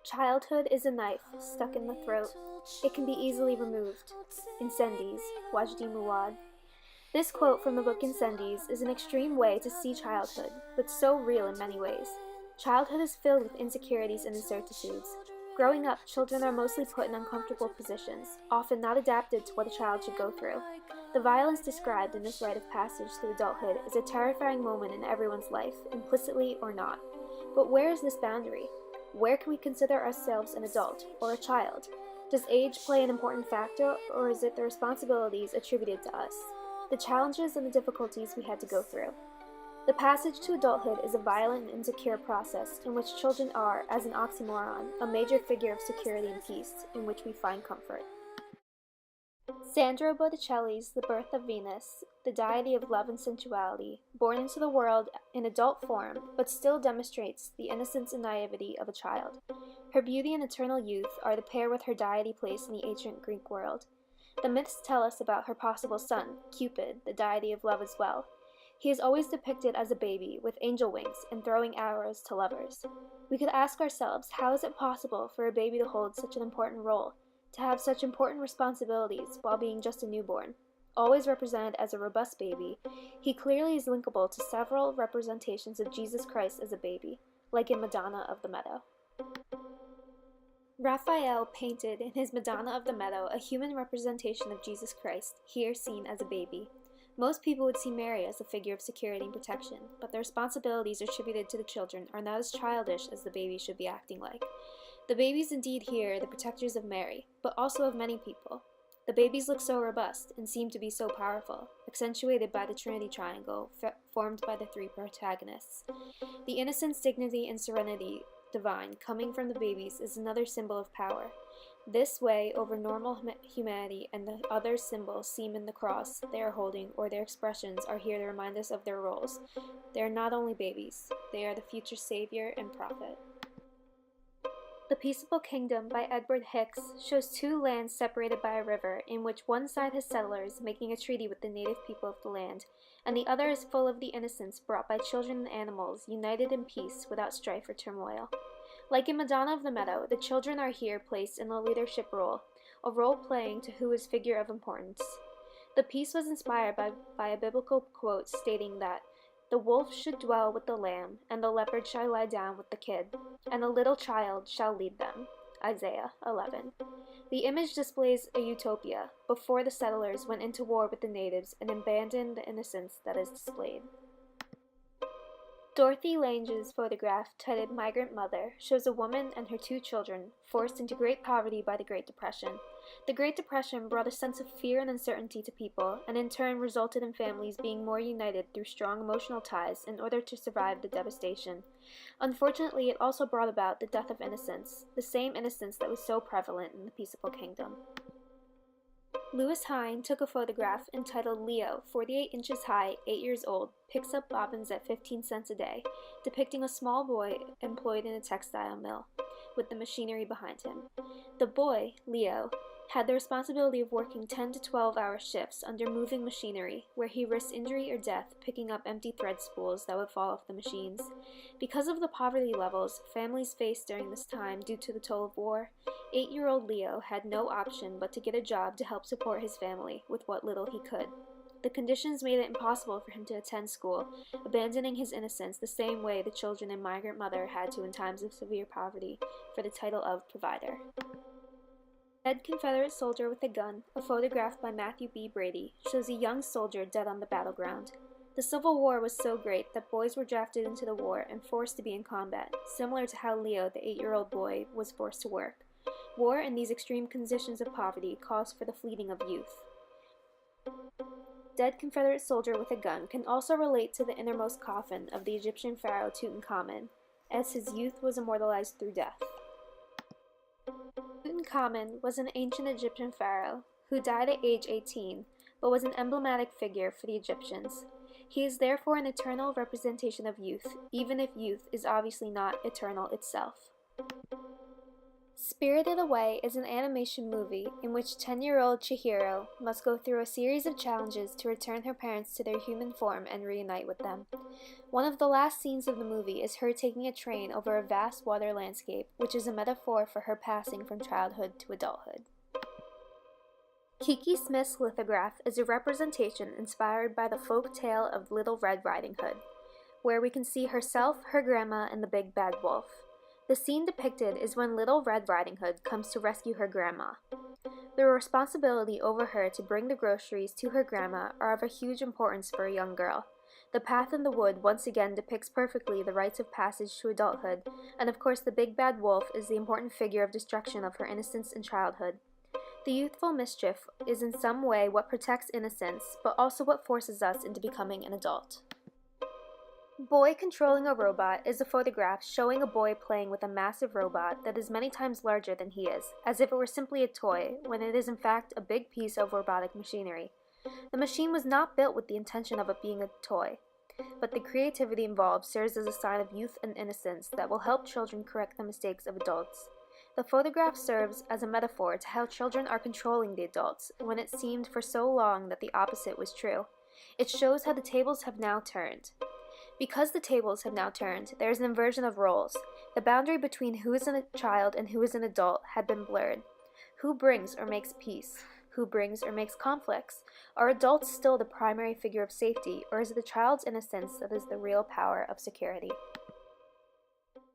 Childhood is a knife stuck in the throat. It can be easily removed. Incendies, Wajdi Muwad. This quote from the book Incendies is an extreme way to see childhood, but so real in many ways. Childhood is filled with insecurities and incertitudes. Growing up, children are mostly put in uncomfortable positions, often not adapted to what a child should go through. The violence described in this rite of passage to adulthood is a terrifying moment in everyone's life, implicitly or not. But where is this boundary? Where can we consider ourselves an adult or a child? Does age play an important factor, or is it the responsibilities attributed to us? The challenges and the difficulties we had to go through. The passage to adulthood is a violent and insecure process in which children are, as an oxymoron, a major figure of security and peace, in which we find comfort. Sandro Botticelli's The Birth of Venus, the deity of love and sensuality, born into the world in adult form, but still demonstrates the innocence and naivety of a child. Her beauty and eternal youth are the pair with her deity place in the ancient Greek world. The myths tell us about her possible son, Cupid, the deity of love as well. He is always depicted as a baby, with angel wings, and throwing arrows to lovers. We could ask ourselves, how is it possible for a baby to hold such an important role, to have such important responsibilities while being just a newborn? Always represented as a robust baby, he clearly is linkable to several representations of Jesus Christ as a baby, like in Madonna of the Meadow. Raphael painted in his Madonna of the Meadow a human representation of Jesus Christ, here seen as a baby. Most people would see Mary as a figure of security and protection, but the responsibilities attributed to the children are not as childish as the baby should be acting like. The babies indeed here are the protectors of Mary, but also of many people. The babies look so robust and seem to be so powerful, accentuated by the Trinity Triangle formed by the three protagonists. The innocence, dignity, and serenity divine coming from the babies is another symbol of power. This way over normal humanity, and the other symbols seen in the cross they are holding or their expressions are here to remind us of their roles. They are not only babies, they are the future savior and prophet. The Peaceable Kingdom by Edward Hicks shows two lands separated by a river, in which one side has settlers making a treaty with the native people of the land, and the other is full of the innocence brought by children and animals, united in peace without strife or turmoil. Like in Madonna of the Meadow, the children are here placed in a leadership role, a role playing to who is figure of importance. The piece was inspired by a biblical quote stating that the wolf should dwell with the lamb, and the leopard shall lie down with the kid, and a little child shall lead them. Isaiah 11. The image displays a utopia, before the settlers went into war with the natives and abandoned the innocence that is displayed. Dorothy Lange's photograph, titled Migrant Mother, shows a woman and her two children forced into great poverty by the Great Depression. The Great Depression brought a sense of fear and uncertainty to people, and in turn resulted in families being more united through strong emotional ties in order to survive the devastation. Unfortunately, it also brought about the death of innocence, the same innocence that was so prevalent in the Peaceable Kingdom. Lewis Hine took a photograph entitled Leo, 48 inches high, 8 years old, picks up bobbins at 15 cents a day, depicting a small boy employed in a textile mill, with the machinery behind him. The boy, Leo, had the responsibility of working 10 to 12-hour shifts under moving machinery, where he risked injury or death picking up empty thread spools that would fall off the machines. Because of the poverty levels families faced during this time due to the toll of war, 8-year-old Leo had no option but to get a job to help support his family with what little he could. The conditions made it impossible for him to attend school, abandoning his innocence the same way the children in Migrant Mother had to in times of severe poverty, for the title of provider. Dead Confederate Soldier with a Gun, a photograph by Matthew B. Brady, shows a young soldier dead on the battleground. The Civil War was so great that boys were drafted into the war and forced to be in combat, similar to how Leo, the 8-year-old boy, was forced to work. War and these extreme conditions of poverty caused for the fleeting of youth. Dead Confederate Soldier with a Gun can also relate to the innermost coffin of the Egyptian pharaoh Tutankhamun, as his youth was immortalized through death. Tutankhamun was an ancient Egyptian pharaoh who died at age 18, but was an emblematic figure for the Egyptians. He is therefore an eternal representation of youth, even if youth is obviously not eternal itself. Spirited Away is an animation movie in which 10-year-old Chihiro must go through a series of challenges to return her parents to their human form and reunite with them. One of the last scenes of the movie is her taking a train over a vast water landscape, which is a metaphor for her passing from childhood to adulthood. Kiki Smith's lithograph is a representation inspired by the folk tale of Little Red Riding Hood, where we can see herself, her grandma, and the big bad wolf. The scene depicted is when Little Red Riding Hood comes to rescue her grandma. The responsibility over her to bring the groceries to her grandma are of a huge importance for a young girl. The path in the wood once again depicts perfectly the rites of passage to adulthood, and of course the big bad wolf is the important figure of destruction of her innocence and childhood. The youthful mischief is in some way what protects innocence, but also what forces us into becoming an adult. Boy Controlling a Robot is a photograph showing a boy playing with a massive robot that is many times larger than he is, as if it were simply a toy, when it is in fact a big piece of robotic machinery. The machine was not built with the intention of it being a toy, but the creativity involved serves as a sign of youth and innocence that will help children correct the mistakes of adults. The photograph serves as a metaphor to how children are controlling the adults, when it seemed for so long that the opposite was true. It shows how the tables have now turned. Because the tables have now turned, there is an inversion of roles. The boundary between who is a child and who is an adult had been blurred. Who brings or makes peace? Who brings or makes conflicts? Are adults still the primary figure of safety, or is it the child's innocence that is the real power of security?